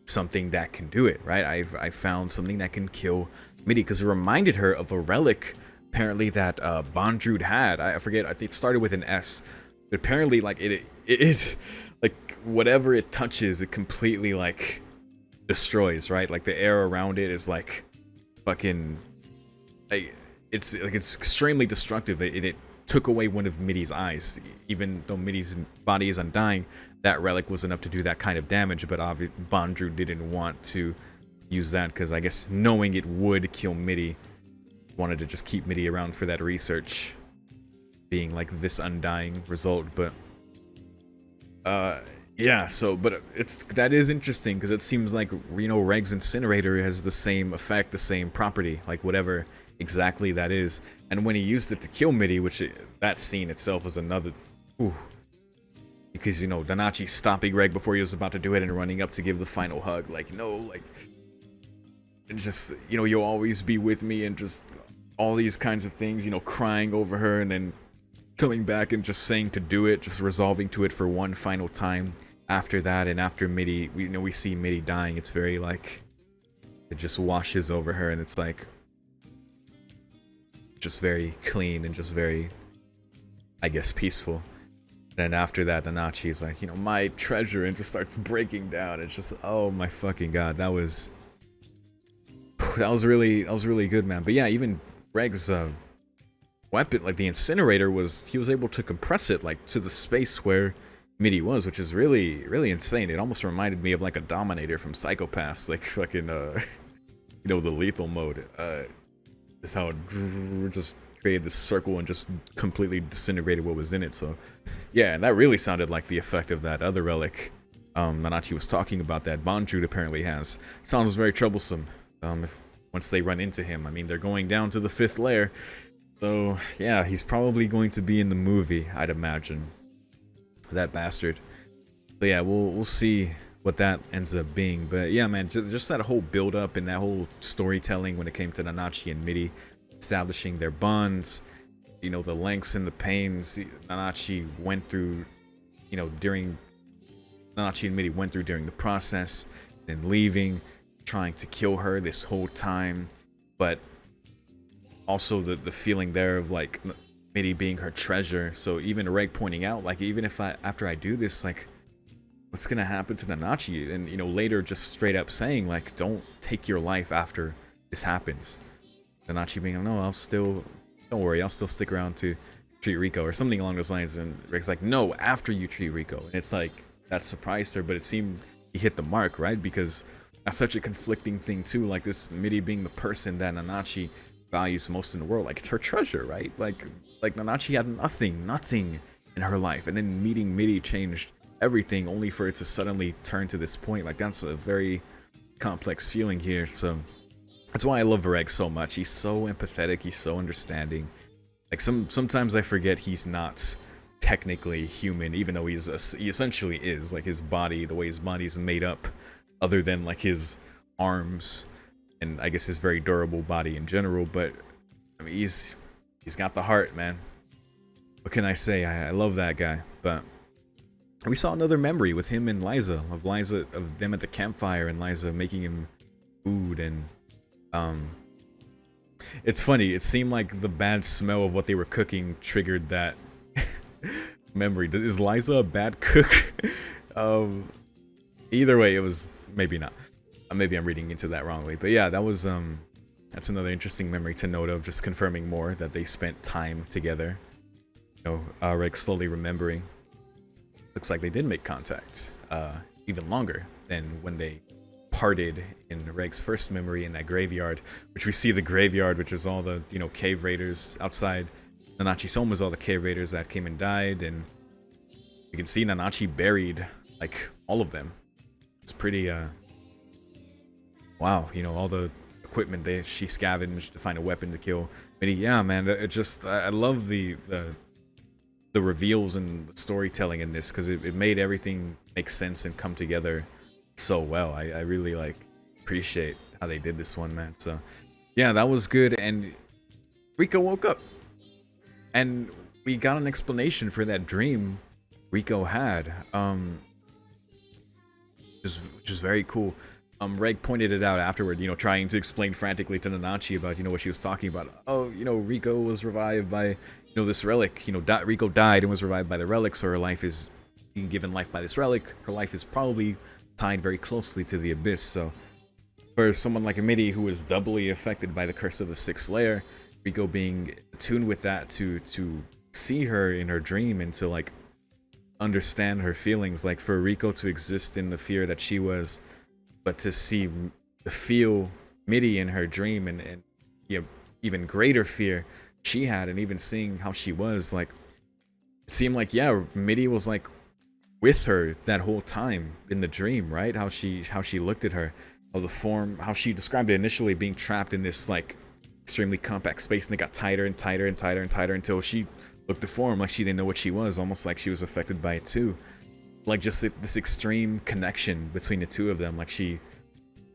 something that can do it, right? I found something that can kill Midi, because it reminded her of a relic apparently that Bondrewd had. I forget, I think it started with an S. But apparently, like, it like, whatever it touches, it completely, like, destroys, right? Like, the air around it is like fucking, like, it's extremely destructive. It took away one of Midi's eyes. Even though Midi's body is undying, that relic was enough to do that kind of damage. But obviously Bondrewd didn't want to use that, because I guess knowing it would kill Midi, wanted to just keep Midi around for that research, being like this undying result. But yeah, so, but that is interesting, because it seems like, you know, Reg's incinerator has the same effect, the same property, like whatever exactly that is. And when he used it to kill Midi, which that scene itself was another, ooh, because, you know, Nanachi stopping Reg before he was about to do it and running up to give the final hug, like, no, like, and just, you know, you'll always be with me, and just all these kinds of things, you know, crying over her, and then coming back and just saying to do it, just resolving to it for one final time after that. And after Midi, we see Midi dying, it's very like, it just washes over her, and it's like just very clean and just very, I guess, peaceful. And after that, Nanachi's like, you know, my treasure, and just starts breaking down. It's just, oh my fucking god, that was really good, man. But yeah, even Reg's weapon, like the incinerator, he was able to compress it like to the space where Midi was, which is really insane. It almost reminded me of like a Dominator from Psychopaths, like fucking you know, the lethal mode. Just how it just created this circle and just completely disintegrated what was in it. So yeah, and that really sounded like the effect of that other relic Nanachi was talking about, that Bondrewd apparently has. It sounds very troublesome if once they run into him. I mean, they're going down to the 5th layer, so yeah, he's probably going to be in the movie, I'd imagine, that bastard. So yeah, we'll see what that ends up being. But yeah, man, just that whole build up and that whole storytelling when it came to Nanachi and Midi establishing their bonds, you know, the lengths and the pains Nanachi went through, you know, Nanachi and Midi went through during the process, then leaving, trying to kill her this whole time, but also the feeling there of like Midi being her treasure. So even Reg pointing out, like, even if after I do this, like, what's gonna happen to Nanachi? And, you know, later just straight up saying, like, don't take your life after this happens. Nanachi being, no, don't worry, I'll still stick around to treat Rico, or something along those lines. And Reg's like, no, after you treat Rico. And it's like, that surprised her, but it seemed he hit the mark, right? Because that's such a conflicting thing too, like this Midi being the person that Nanachi values most in the world. Like, it's her treasure, right? Like Nanachi had nothing in her life, and then meeting Midi changed everything, only for it to suddenly turn to this point. Like, that's a very complex feeling here. So that's why I love Reg so much. He's so empathetic, he's so understanding. Like, sometimes I forget he's not technically human, even though he essentially is. Like, his body, the way his body's made up, other than like his arms and I guess his very durable body in general. But I mean, he's got the heart, man. What can I say? I love that guy. But we saw another memory with him and Liza, of them at the campfire, and Liza making him food. And it's funny, it seemed like the bad smell of what they were cooking triggered that memory. Is Liza a bad cook? Either way, it was maybe not. Maybe I'm reading into that wrongly. But yeah, that was that's another interesting memory to note of, just confirming more that they spent time together. You know, Reg slowly remembering. Looks like they did make contact even longer than when they parted in Reg's first memory in that graveyard, which we see the graveyard, which is all the, you know, cave raiders outside Nanachi's home, was all the cave raiders that came and died, and you can see Nanachi buried, like, all of them. It's pretty wow, you know, all the equipment she scavenged to find a weapon to kill Midi. Yeah, man, it just, I love the reveals and the storytelling in this, because it made everything make sense and come together so well. I really like appreciate how they did this one, man. So yeah, that was good. And Rico woke up, and we got an explanation for that dream Rico had, which is very cool. Reg pointed it out afterward, you know, trying to explain frantically to Nanachi about, you know, what she was talking about. Oh, you know, Rico was revived by, you know, this relic. You know, Rico died and was revived by the relic, so her life is being given life by this relic. Her life is probably tied very closely to the abyss. So for someone like Midi, who was doubly affected by the curse of the sixth layer, Rico being attuned with that to see her in her dream and to, like, understand her feelings, like, for Rico to exist in the fear that she was, but to feel Midi in her dream, and you know, even greater fear she had, and even seeing how she was, like, it seemed like, yeah, Midi was like with her that whole time in the dream, right? How she looked at her, how she described it initially, being trapped in this, like, extremely compact space, and it got tighter and tighter and tighter and tighter until she looked deformed, like she didn't know what she was, almost like she was affected by it too. Like, just this extreme connection between the two of them, like she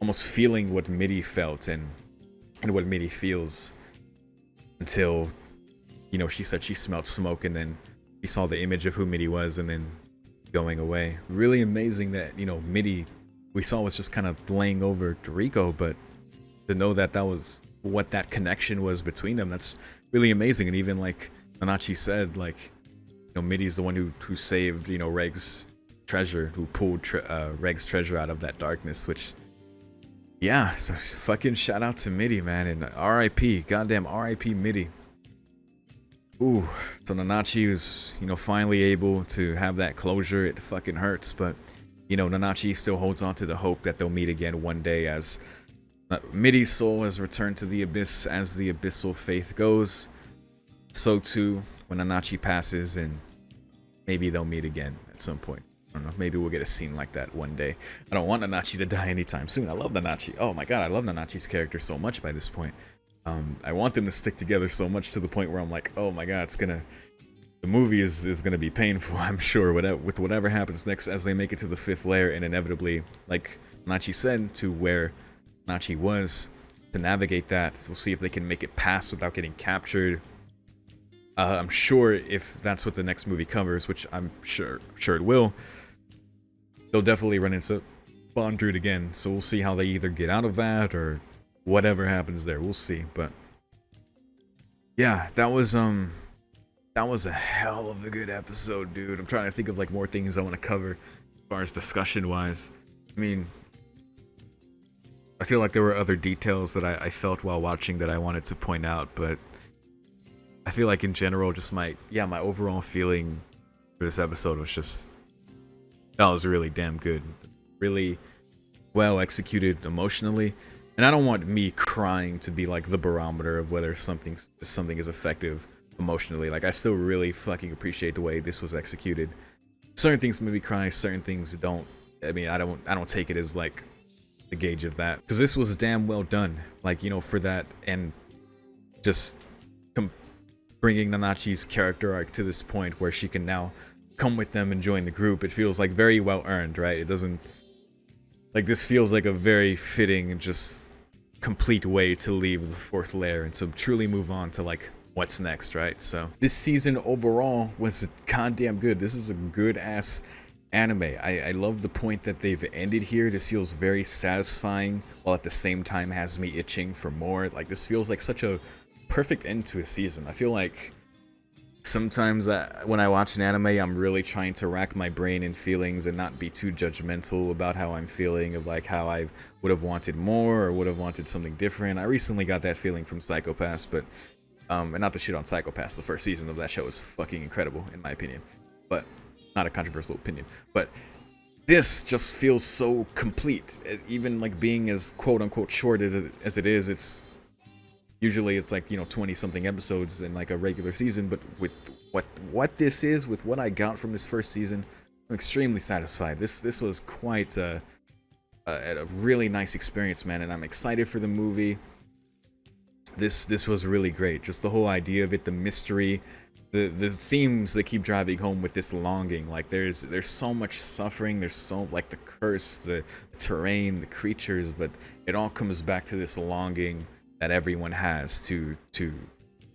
almost feeling what Midi felt and what Midi feels, until, you know, she said she smelled smoke, and then she saw the image of who Midi was, and then going away. Really amazing that, you know, Midi, we saw, was just kind of laying over to Rico, but to know that that was what that connection was between them, that's really amazing. And even like Nanachi said, like, you know, Midi's the one who saved, you know, Reg's treasure, who pulled Reg's treasure out of that darkness, which, yeah, so fucking shout out to Midi, man, and R.I.P. Goddamn R.I.P. Midi. Ooh, so Nanachi was, you know, finally able to have that closure. It fucking hurts, but, you know, Nanachi still holds on to the hope that they'll meet again one day, as Midi's soul has returned to the abyss. As the abyssal faith goes, so too when Nanachi passes, and maybe they'll meet again at some point. I don't know, maybe we'll get a scene like that one day. I don't want Nanachi to die anytime soon. I love Nanachi. Oh my god, I love Nanachi's character so much by this point. I want them to stick together so much, to the point where I'm like, oh my god, the movie is gonna be painful, I'm sure, with whatever happens next, as they make it to the fifth layer, and inevitably, like Nanachi said, to where Nanachi was, to navigate that. We'll see if they can make it past without getting captured. I'm sure if that's what the next movie covers, which I'm sure it will, they'll definitely run into Bondrewd again. So we'll see how they either get out of that or whatever happens there. We'll see. But yeah, that was That was a hell of a good episode, dude. I'm trying to think of like more things I want to cover as far as discussion wise. I mean, I feel like there were other details that I felt while watching that I wanted to point out, but I feel like in general, just my overall feeling for this episode was just, that was really damn good. Really well executed emotionally. And I don't want me crying to be like the barometer of whether something is effective emotionally. Like, I still really fucking appreciate the way this was executed. Certain things make me cry, certain things don't. I mean, I don't take it as like the gauge of that, because this was damn well done. Like, you know, for that, and just bringing Nanachi's character arc to this point where she can now come with them and join the group. It feels like very well earned, right? It doesn't, like, this feels like a very fitting and just complete way to leave the fourth layer and to truly move on to like what's next, right? So this season overall was goddamn good. This is a good ass anime. I love the point that they've ended here. This feels very satisfying while at the same time has me itching for more. Like, this feels like such a perfect end to a season. I feel like sometimes when I watch an anime, I'm really trying to rack my brain in feelings and not be too judgmental about how I'm feeling, of like how I would have wanted more or would have wanted something different. I recently got that feeling from Psycho Pass, but and not to shit on Psycho Pass, the first season of that show is fucking incredible in my opinion, but not a controversial opinion. But this just feels so complete, even like being as quote unquote short as it is. It's usually it's like, you know, 20 something episodes in like a regular season, but with what this is, with what I got from this first season, I'm extremely satisfied. This was quite a really nice experience, man, and I'm excited for the movie. This was really great. Just the whole idea of it, the mystery, the themes that keep driving home with this longing. Like, there's so much suffering, there's so, like, the curse, the terrain, the creatures, but it all comes back to this longing that everyone has to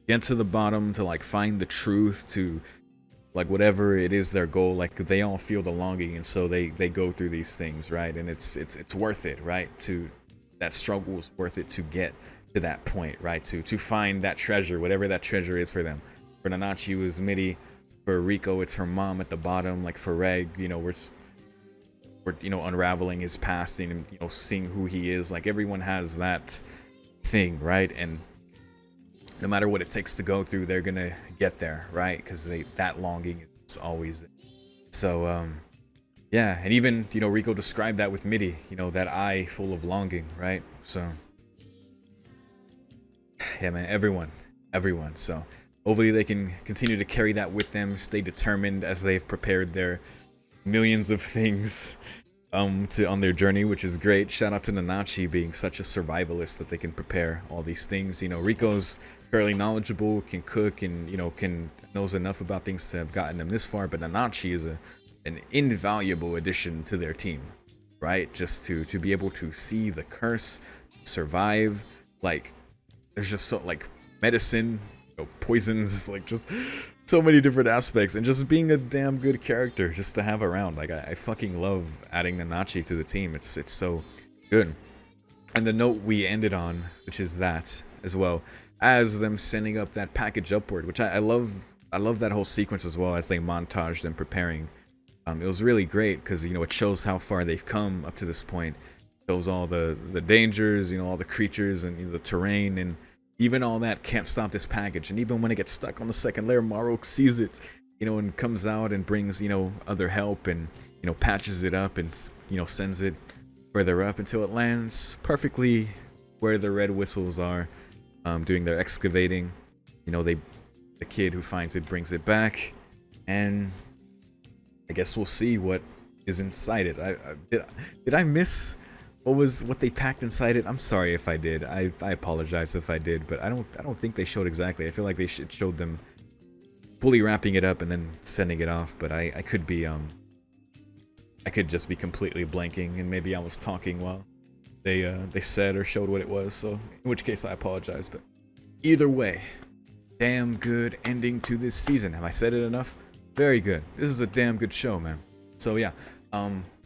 get to the bottom, to like find the truth, to like whatever it is their goal. Like, they all feel the longing, and so they go through these things, right? And it's worth it, right? To that struggle is worth it to get to that point, right? To find that treasure, whatever that treasure is for them. For Nanachi, it was Midi. For Riko, it's her mom at the bottom. Like, for Reg, you know, we're you know, unraveling his past and, you know, seeing who he is. Like, everyone has that thing, right? And no matter what it takes to go through, they're gonna get there, right? Because that longing is always there. So yeah, and even, you know, Riko described that with Midi, you know, that eye full of longing, right? So yeah, man, everyone. So hopefully they can continue to carry that with them, stay determined as they've prepared their millions of things on their journey, which is great. Shout out to Nanachi being such a survivalist that they can prepare all these things. You know, Riko's fairly knowledgeable, can cook, and, you know, knows enough about things to have gotten them this far, but Nanachi is an invaluable addition to their team, right? Just to be able to see the curse, survive. Like, there's just so, like, medicine, you know, poisons, like, just so many different aspects, and just being a damn good character just to have around. Like, I fucking love adding Nanachi to the team. It's so good. And the note we ended on, which is that as well, as them sending up that package upward, which I love that whole sequence as well, as they montage them preparing. It was really great because, you know, it shows how far they've come up to this point. It shows all the dangers, you know, all the creatures and, you know, the terrain, and even all that can't stop this package. And even when it gets stuck on the second layer, Maro sees it, you know, and comes out and brings, you know, other help and, you know, patches it up and, you know, sends it further up until it lands perfectly where the red whistles are, doing their excavating. You know, the kid who finds it brings it back, and I guess we'll see what is inside it. Did I miss what they packed inside it? I'm sorry if I did. I apologize if I did, but I don't think they showed exactly. I feel like they showed them fully wrapping it up and then sending it off, but I could be I could just be completely blanking, and maybe I was talking while they said or showed what it was, so in which case I apologize. But either way, damn good ending to this season. Have I said it enough? Very good. This is a damn good show, man. So yeah,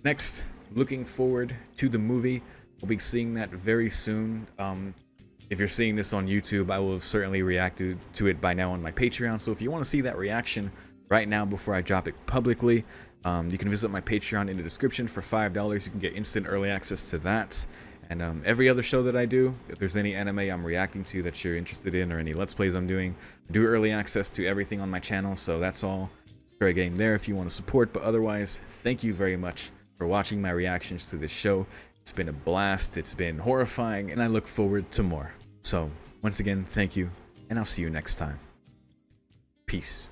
next, looking forward to the movie. We'll be seeing that very soon. if you're seeing this on YouTube, I will have certainly reacted to it by now on my Patreon. So if you want to see that reaction right now before I drop it publicly, you can visit my Patreon in the description for $5. You can get instant early access to that. And every other show that I do, if there's any anime I'm reacting to that you're interested in or any Let's Plays I'm doing, I do early access to everything on my channel. So that's all fair game there if you want to support. But otherwise, thank you very much for watching my reactions to this show. It's been a blast, it's been horrifying, and I look forward to more. So once again, thank you, and I'll see you next time. Peace.